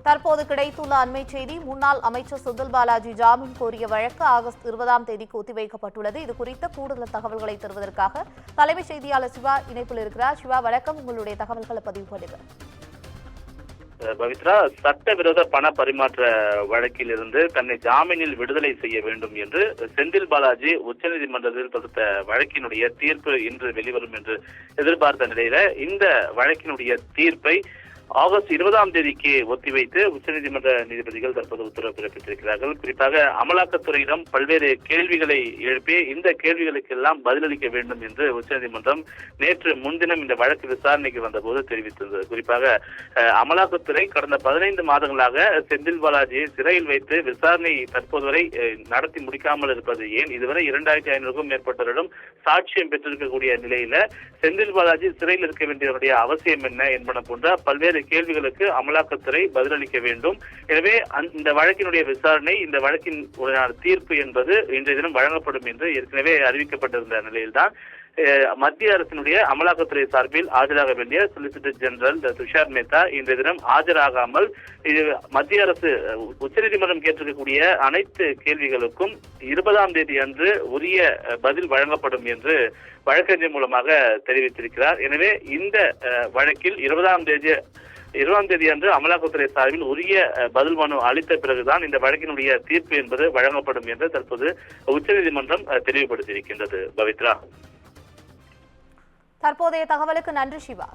தற்போது கிடைத்துள்ள அண்மை செய்தி, முன்னாள் அமைச்சர் செந்தில் பாலாஜி ஜாமீன் கோரிய வழக்கு ஆகஸ்ட் 20ஆம் தேதிக்கு ஒத்திவைக்கப்பட்டுள்ளது. இது குறித்த கூடுதல் தகவல்களை தருவதற்காக தலைமை செய்தியாளர் சிவா இணைப்பில் இருக்கிறார். சிவா, வணக்கம். உங்களுடைய தகவல்களை பதிவு பண்ணுங்க. பவித்ரா, சட்டவிரோத பண பரிமாற்ற வழக்கில் இருந்து தன்னை ஜாமீனில் விடுதலை செய்ய வேண்டும் என்று செந்தில் பாலாஜி உச்சநீதிமன்றத்தில் தொடுத்த வழக்கினுடைய தீர்ப்பு இன்று வெளிவரும் என்று எதிர்பார்த்த நிலையில இந்த வழக்கினுடைய தீர்ப்பை ஆகஸ்ட் 20ஆம் தேதிக்கு ஒத்திவைத்து உச்சநீதிமன்ற நீதிபதிகள் தற்போது உத்தரவு பிறப்பித்திருக்கிறார்கள். குறிப்பாக அமலாக்கத்துறையிடம் பல்வேறு கேள்விகளை எழுப்பி இந்த கேள்விகளுக்கெல்லாம் பதிலளிக்க வேண்டும் என்று உச்சநீதிமன்றம் நேற்று முன்தினம் இந்த வழக்கு விசாரணைக்கு வந்தபோது தெரிவித்தது. குறிப்பாக அமலாக்கத்துறை கடந்த 15 மாதங்களாக செந்தில் பாலாஜியை சிறையில் வைத்து விசாரணை தற்போது வரை நடத்தி முடிக்காமல் இருப்பது ஏன்? இதுவரை 2500க்கும் மேற்பட்டவரிடம் சாட்சியம் பெற்றிருக்கக்கூடிய நிலையில செந்தில் பாலாஜி சிறையில் இருக்க வேண்டியவருடைய அவசியம் என்ன என்பன போன்ற பல்வேறு கேள்விகளுக்கு அமலாக்கத்துறை பதிலளிக்க வேண்டும். எனவே இந்த வழக்கினுடைய விசாரணை, இந்த வழக்கின் தீர்ப்பு என்பது இன்றைய தினம் வழங்கப்படும் என்று ஏற்கனவே அறிவிக்கப்பட்டிருந்த நிலையில்தான் மத்திய அரசினுடைய அமலாக்கத்துறை சார்பில் ஆஜராக வேண்டிய சொலிசிட்டர் ஜெனரல் துஷார் மேத்தா இன்றைய தினம் ஆஜராகாமல் மத்திய அரசு உச்சநீதிமன்றம் கேட்டிருக்கக்கூடிய அனைத்து கேள்விகளுக்கும் 20ஆம் தேதி அன்று உரிய பதில் வழங்கப்படும் என்று வழக்கறிஞர் மூலமாக தெரிவித்திருக்கிறார். எனவே இந்த வழக்கில் 20ஆம் தேதி அன்று அமலாக்கத்துறை சார்பில் உரிய பதில் மனு அளித்த பிறகுதான் இந்த வழக்கினுடைய தீர்ப்பு என்பது வழங்கப்படும் என்று தற்போது உச்சநீதிமன்றம் தெளிவுபடுத்தியிருக்கின்றது. பவித்ரா, தற்போதைய தகவலுக்கு நன்றி சிவா.